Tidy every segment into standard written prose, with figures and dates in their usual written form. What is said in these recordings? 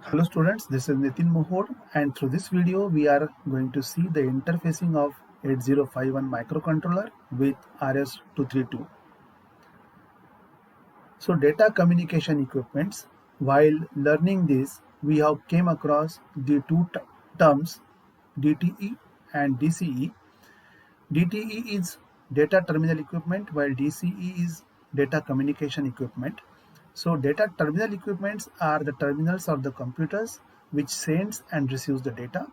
Hello students, this is Nitin Mohod, and through this video we are going to see the interfacing of 8051 microcontroller with RS-232. So data communication equipments. While learning this, we have came across the two terms DTE and DCE. DTE is data terminal equipment while DCE is data communication equipment. So data terminal equipments are the terminals of the computers which sends and receives the data,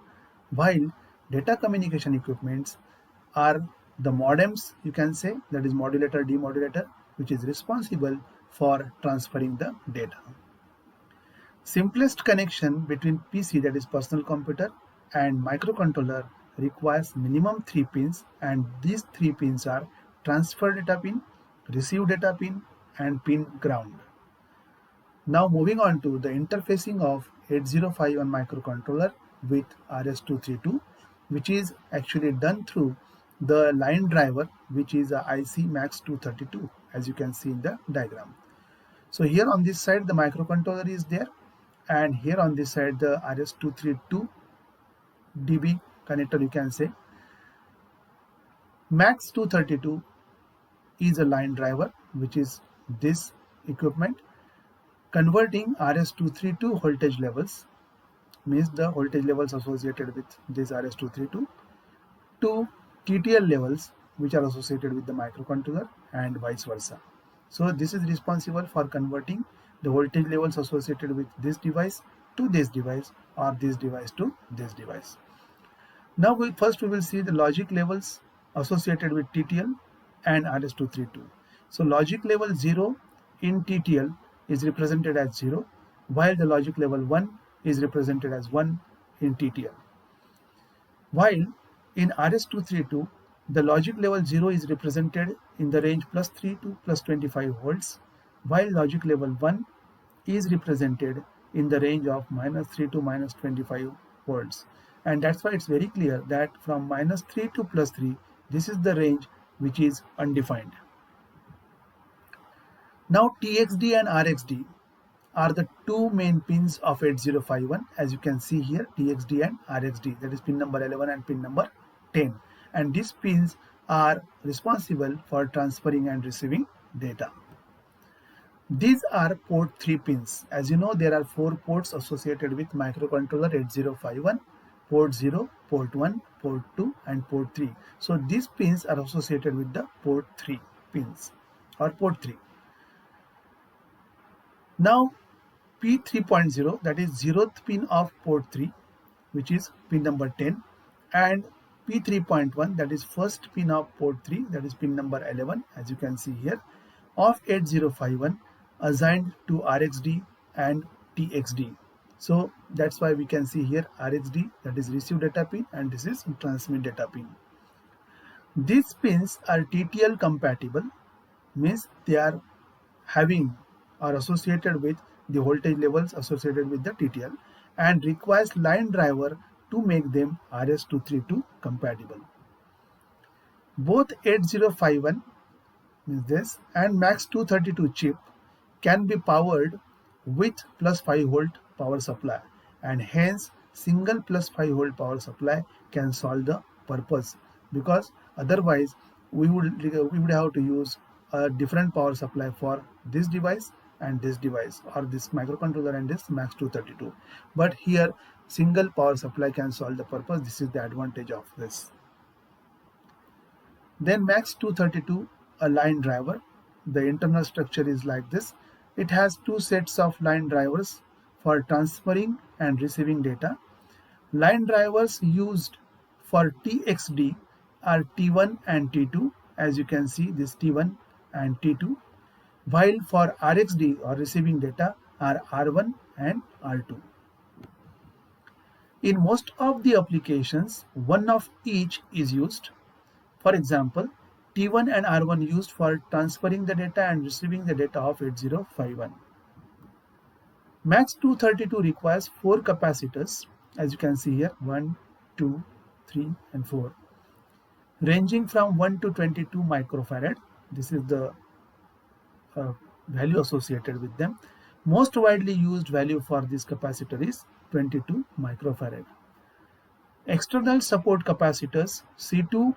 while data communication equipments are the modems, you can say, that is modulator, demodulator, which is responsible for transferring the data. Simplest connection between PC, that is personal computer, and microcontroller requires minimum 3 pins, and these 3 pins are transfer data pin, receive data pin, and pin ground. Now moving on to the interfacing of 8051 microcontroller with RS-232, which is actually done through the line driver, which is a IC MAX232, as you can see in the diagram. So here on this side the microcontroller is there, and here on this side the RS-232 DB connector, you can say. MAX232 is a line driver, which is this equipment, converting RS-232 voltage levels, means the voltage levels associated with this RS-232, to TTL levels which are associated with the microcontroller, and vice versa. So this is responsible for converting the voltage levels associated with this device to this device, or this device to this device. Now first we will see the logic levels associated with TTL and RS-232. So logic level 0 in TTL is represented as 0, while the logic level 1 is represented as 1 in TTL. While in RS-232, the logic level 0 is represented in the range +3 to +25 volts, while logic level 1 is represented in the range of -3 to -25 volts. And that's why it's very clear that from -3 to +3, this is the range which is undefined. Now TXD and RXD are the two main pins of 8051, as you can see here, TXD and RXD, that is pin number 11 and pin number 10. And these pins are responsible for transferring and receiving data. These are port 3 pins. As you know, there are 4 ports associated with microcontroller 8051, port 0, port 1, port 2, and port 3. So these pins are associated with the port 3 pins, or port 3. Now P3.0, that is 0th pin of port 3, which is pin number 10, and P3.1, that is first pin of port 3, that is pin number 11, as you can see here, of 8051, assigned to RXD and TXD. So that's why we can see here RXD, that is receive data pin, and this is transmit data pin. These pins are TTL compatible, means they are having or associated with the voltage levels associated with the TTL, and requires line driver to make them RS-232 compatible. Both 8051, means this, and MAX232 chip can be powered with +5 volt power supply, and hence single +5 volt power supply can solve the purpose, because otherwise we would have to use a different power supply for this device and this device, or this microcontroller and this MAX232. But here single power supply can solve the purpose. This is the advantage of this. Then MAX232, a line driver. The internal structure is like this. It has 2 sets of line drivers for transferring and receiving data. Line drivers used for TXD are T1 and T2, as you can see, this T1 and T2, while for RXD, or receiving data, are R1 and R2. In most of the applications, one of each is used. For example, T1 and R1 used for transferring the data and receiving the data of 8051. MAX232 requires 4 capacitors, as you can see here, 1, 2, 3, and 4, ranging from 1 to 22 microfarad. This is the value associated with them, Most widely used value for this capacitor is 22 microfarad. External support capacitors C2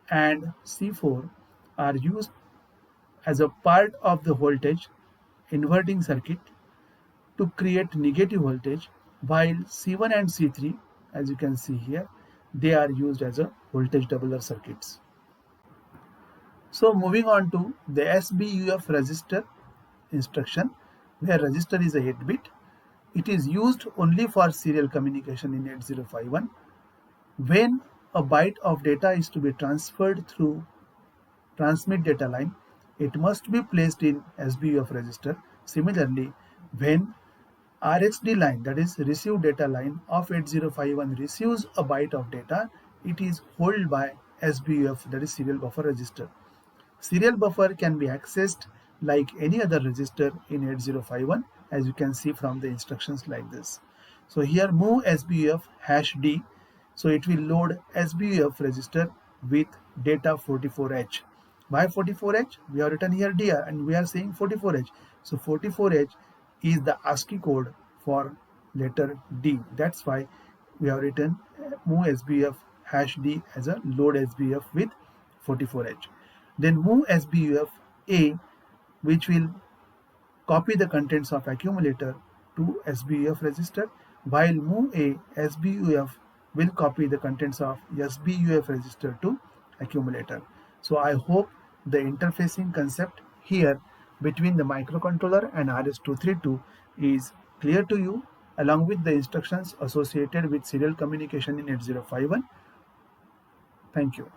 and C4 are used as a part of the voltage inverting circuit to create negative voltage, while C1 and C3, as you can see here, they are used as a voltage doubler circuits. So moving on to the SBUF register instruction, where register is a 8 bit. It is used only for serial communication in 8051. When a byte of data is to be transferred through transmit data line, it must be placed in SBUF register. Similarly, when RxD line, that is receive data line of 8051, receives a byte of data, it is held by SBUF, that is serial buffer register. Serial buffer can be accessed like any other register in 8051, as you can see from the instructions like this. So here move SBUF #D, so it will load SBUF register with data 44H. Why 44H? We have written here D and we are saying 44H. So 44H is the ASCII code for letter D. That's why we have written move SBUF #D as a load SBUF with 44H. Then move SBUF A, which will copy the contents of accumulator to SBUF register, while move A SBUF will copy the contents of SBUF register to accumulator. So I hope the interfacing concept here between the microcontroller and RS-232 is clear to you, along with the instructions associated with serial communication in 8051. Thank you.